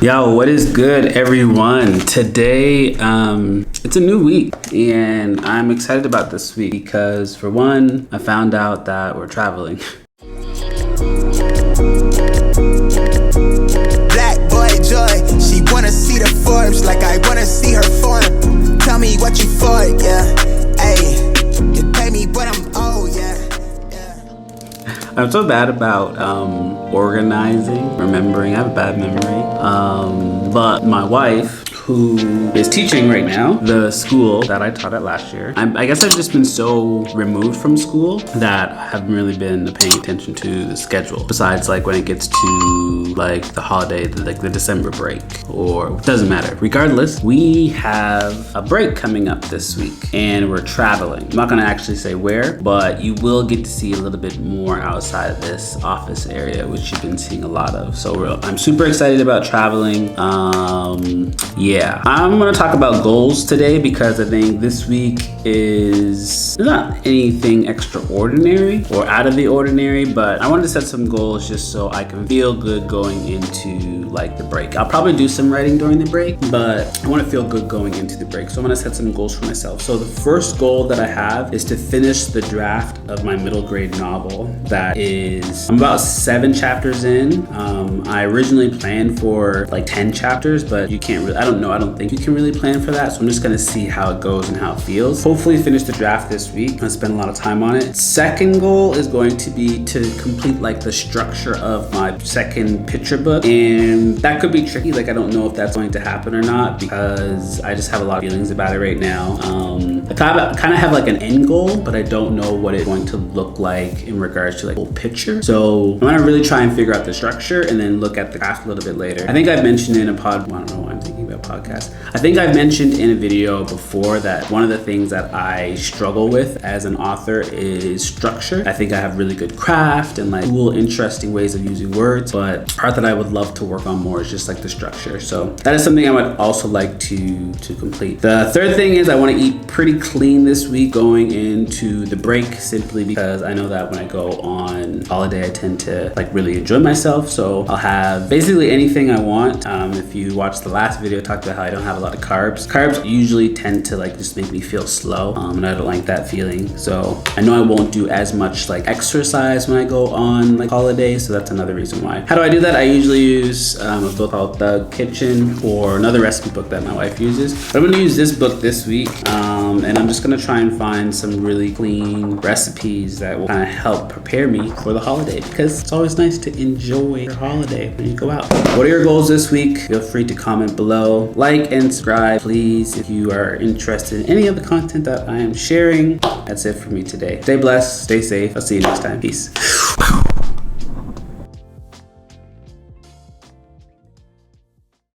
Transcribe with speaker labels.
Speaker 1: Yo, what is good, everyone? Today, it's a new week, and I'm excited about this week because, for one, I found out that we're traveling.
Speaker 2: Black boy joy, she wanna see the Forbes like I wanna see her form. Tell me what you for, yeah. Hey, you pay me what I'm owed, yeah.
Speaker 1: I'm so bad about organizing, remembering. I have a bad memory. But my wife, who is teaching right now, the school that I taught at last year, I guess I've just been so removed from school that I haven't really been paying attention to the schedule. Besides, like when it gets to like the holiday, like the December break, or it doesn't matter. Regardless, we have a break coming up this week, and we're traveling. I'm not gonna actually say where, but you will get to see a little bit more outside of this office area, which you've been seeing a lot of. So I'm super excited about traveling. Yeah, I'm gonna talk about goals today because I think this week is not anything extraordinary or out of the ordinary, but I wanted to set some goals just so I can feel good going into like the break. I'll probably do some writing during the break, but I want to feel good going into the break. So I'm gonna set some goals for myself. So the first goal that I have is to finish the draft of my middle grade novel. That is, I'm about 7 chapters in. I originally planned for like 10 chapters, but you can't really, I don't think you can really plan for that. So I'm just gonna see how it goes and how it feels. Hopefully finish the draft this week. I spend a lot of time on it. Second goal is going to be to complete like the structure of my second picture book. And that could be tricky. Like I don't know if that's going to happen or not because I just have a lot of feelings about it right now. I kind of have like an end goal, but I don't know what it's going to look like in regards to like whole picture. So I'm gonna really try and figure out the structure and then look at the craft a little bit later. I think I've mentioned in a I don't know why I'm thinking about podcast. I think I've mentioned in a video before that one of the things that I struggle with as an author is structure. I think I have really good craft and like cool, interesting ways of using words, but the part that I would love to work on more is just like the structure. So that is something I would also like to complete. The third thing is I want to eat pretty clean this week going into the break, simply because I know that when I go on holiday, I tend to like really enjoy myself. So I'll have basically anything I want. If you watched the last video, I talked about how I don't have a lot of carbs. Carbs usually tend to like just make me feel slow, and I don't like that feeling. So I know I won't do as much like exercise when I go on like holidays, so that's another reason why. How do I do that? I usually use a book called The Kitchen or another recipe book that my wife uses. But I'm gonna use this book this week, and I'm just gonna try and find some really clean recipes that will kind of help prepare me for the holiday, because it's always nice to enjoy your holiday when you go out. What are your goals this week? Feel free to comment below. Like and subscribe, please, if you are interested in any of the content that I am sharing. That's it for me today. Stay blessed, stay safe. I'll see you next time. Peace.